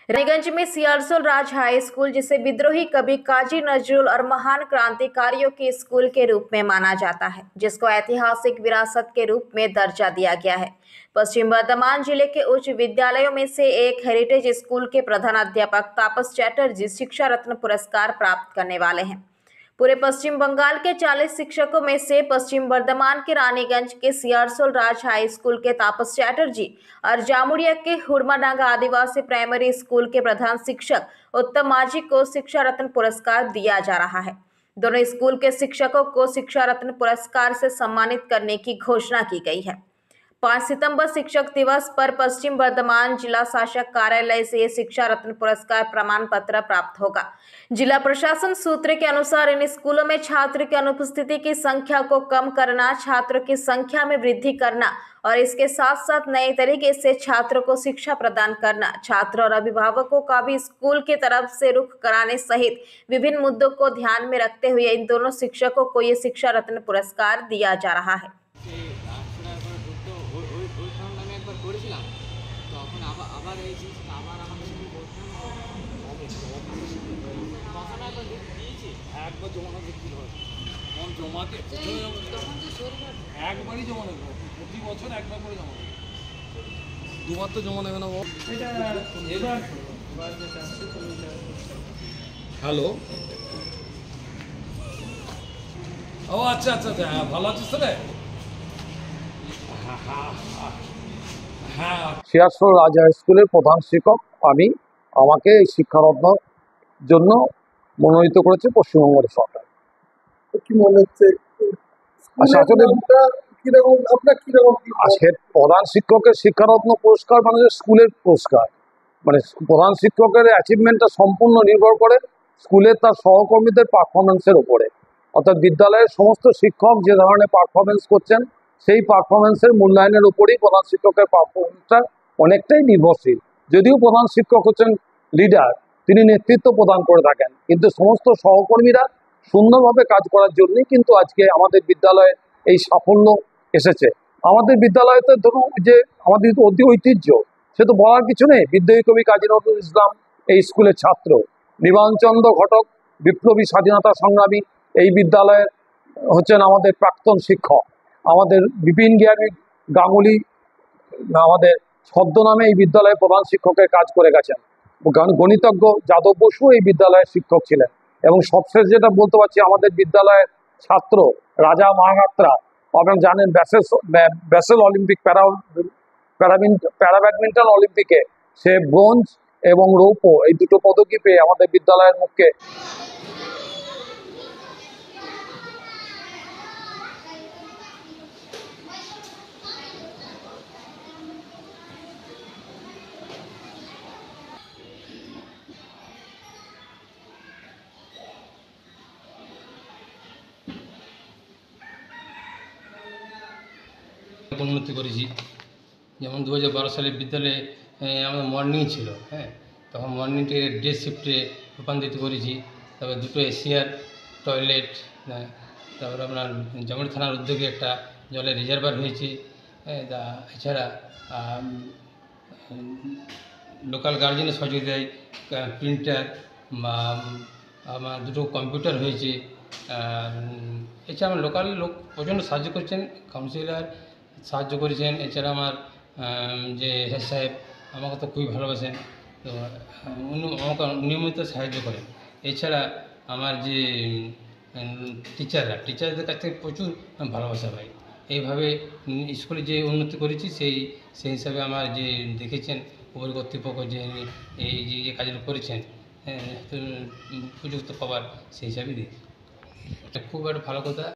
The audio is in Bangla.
रानीगंज में सियारसोल राज हाई स्कूल, जिसे विद्रोही कवि काजी नजरुल और महान क्रांतिकारियों के स्कूल के रूप में माना जाता है, जिसको ऐतिहासिक विरासत के रूप में दर्जा दिया गया है। पश्चिम बर्धमान जिले के उच्च विद्यालयों में से एक हेरिटेज स्कूल के प्रधानाध्यापक तापस चैटर्जी शिक्षा रत्न पुरस्कार प्राप्त करने वाले हैं। पूरे पश्चिम बंगाल के 40 शिक्षकों में से पश्चिम बर्धमान के रानीगंज के सियारसोल राज हाई स्कूल के तापस चैटर्जी और जामुड़िया के हुड़माडांगा आदिवासी प्राइमरी स्कूल के प्रधान शिक्षक उत्तम माझी को शिक्षा रत्न पुरस्कार दिया जा रहा है। दोनों स्कूल के शिक्षकों को शिक्षा रत्न पुरस्कार से सम्मानित करने की घोषणा की गई है। 5 सितंबर शिक्षक दिवस पर पश्चिम बर्धमान जिला शासक कार्यालय से शिक्षा रत्न पुरस्कार प्रमाण पत्र प्राप्त होगा। जिला प्रशासन सूत्र के अनुसार इन स्कूलों में छात्र की अनुपस्थिति की संख्या को कम करना, छात्रों की संख्या में वृद्धि करना और इसके साथ साथ नए तरीके से छात्रों को शिक्षा प्रदान करना, छात्र और अभिभावकों का भी स्कूल की तरफ से रुख कराने सहित विभिन्न मुद्दों को ध्यान में रखते हुए इन दोनों शिक्षकों को ये शिक्षा रत्न पुरस्कार दिया जा रहा है। একবার জমানো দেখতে হয় কম জমাতে একবারই জমা নেব, প্রতি বছর একবার করে জমা নেব, দুবার তো জমা নেবে না। হ্যালো, ও আচ্ছা আচ্ছা আচ্ছা, হ্যাঁ ভালো আছিস তাহলে? হ্যাঁ, সিয়ারসোল রাজ হাই স্কুলের প্রধান শিক্ষক আমি। আমাকে এই শিক্ষারত্ন জন্য মনোনীত করেছে পশ্চিমবঙ্গ সরকার। কি মনে হচ্ছে আজকে প্রধান শিক্ষকের শিক্ষারত্ন পুরস্কার মানে স্কুলের পুরস্কার, মানে প্রধান শিক্ষকের অ্যাচিভমেন্টটা সম্পূর্ণ নির্ভর করে স্কুলের তার সহকর্মীদের পারফরমেন্সের উপরে। অর্থাৎ বিদ্যালয়ের সমস্ত শিক্ষক যে ধরনের পারফরমেন্স করছেন সেই পারফরমেন্সের মূল্যায়নের উপরেই প্রধান শিক্ষকের পারফরমেন্সটা অনেকটাই নির্ভরশীল। যদিও প্রধান শিক্ষক হচ্ছেন লিডার, তিনি নেতৃত্ব প্রদান করে থাকেন, কিন্তু সমস্ত সহকর্মীরা সুন্দরভাবে কাজ করার জন্যই কিন্তু আজকে আমাদের বিদ্যালয়ে এই সাফল্য এসেছে। আমাদের বিদ্যালয়তে ধরুন যে আমাদের ঐতিহ্য, সে তো বলার কিছু নেই। বিদ্রোহী কবি কাজী নজরুল ইসলাম এই স্কুলের ছাত্র, নিবানচন্দ্র ঘটক বিপ্লবী স্বাধীনতা সংগ্রামী এই বিদ্যালয়ের হচ্ছেন আমাদের প্রাক্তন শিক্ষক। আমাদের বিপিন জ্ঞানী গাঙ্গুলি আমাদের ছদ্মনামে এই বিদ্যালয়ে প্রধান শিক্ষকের কাজ করে গেছেন। গণিতজ্ঞ যাদব বসু এই বিদ্যালয়ের শিক্ষক ছিলেন। এবং সবশেষ যেটা বলতে পারছি, আমাদের বিদ্যালয়ের ছাত্র রাজা মাহাত্রা, আপনারা জানেন ব্যাসেল অলিম্পিক প্যারা ব্যাডমিন্টন অলিম্পিকে সে ব্রোঞ্জ এবং রৌপ্য এই দুটো পদকই পেয়ে আমাদের বিদ্যালয়ের মুখে উন্নতি করেছি। যেমন 2012 সালে বিদ্যালয়ে আমাদের মর্নিং ছিল, হ্যাঁ, তখন মর্নিংটাকে ডে শিফটে রূপান্তরিত করেছি। তারপরে 2টো এশিয়ার টয়লেট, তারপরে আপনার জামুড়ি থানার উদ্যোগে একটা জলের রিজার্ভার হয়েছে। এছাড়া লোকাল গার্জেনের সহযোগিতায় প্রিন্টার বা আমার 2টো কম্পিউটার হয়েছে। এছাড়া আমার লোকাল লোক প্রচণ্ড সাহায্য করছেন, কাউন্সিলর সাহায্য করেছেন। এছাড়া আমার যে হেড সাহেব আমাকে তো খুবই ভালোবাসেন, তো উনি আমাকে নিয়মিত সাহায্য করেন। এছাড়া আমার যে টিচারদের কাছ থেকে প্রচুর ভালোবাসা পাই। এইভাবে স্কুলে যে উন্নতি করেছি সেই হিসাবে আমার যে দেখেছেন উপর কর্তৃপক্ষ যে এই যে কাজগুলো করেছেন, উপযুক্ত পাওয়ার সেই হিসাবেই দেখি। এটা খুব একটা ভালো কথা।